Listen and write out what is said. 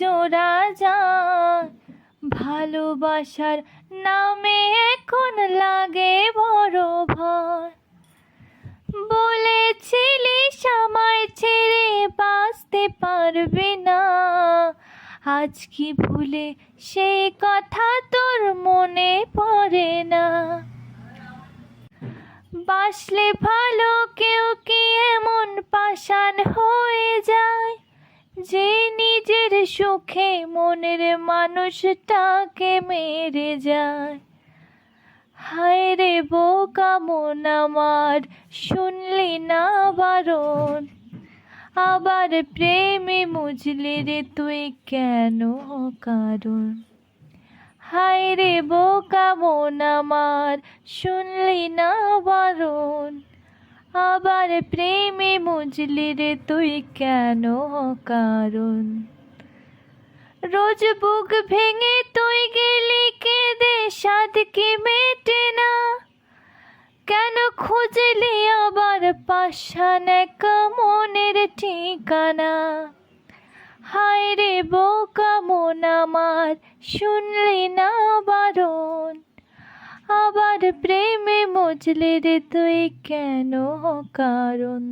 জোড়া যায়। ভালোবাসার নামে এখন লাগে বড় ভয়। বলেছিলিস আমায় ছেড়ে বাঁচতে পারবে না, আজ কি ভুলে সেই কথা তোর মনে পড়ে না? বাসলে ভালো কেউ কি এমন পাষাণ হয়ে যায়, যে নিজের সুখে মনের মানুষটাকে মেরে যায়। হায় রে বোকা মন আমার, শুনলি না বারণ, আবার প্রেমে মুজলি রে তুই কেন কারণ? হায় রে বোকা মন আমার, শুনলি না বারণ, আবার প্রেমে মুজলি রে তুই কেন কারণ? রোজ বুক ভেঙে তুই গেলি কেঁদে, সাধ কি মেটে না? কেন খুঁজলি আবার পাষাণ এক মনের ঠিকানা? হায় রে বোকা মন আমার, শুনলি না বারণ, আবার প্রেমে মজলি রে তুই কেন কারণ?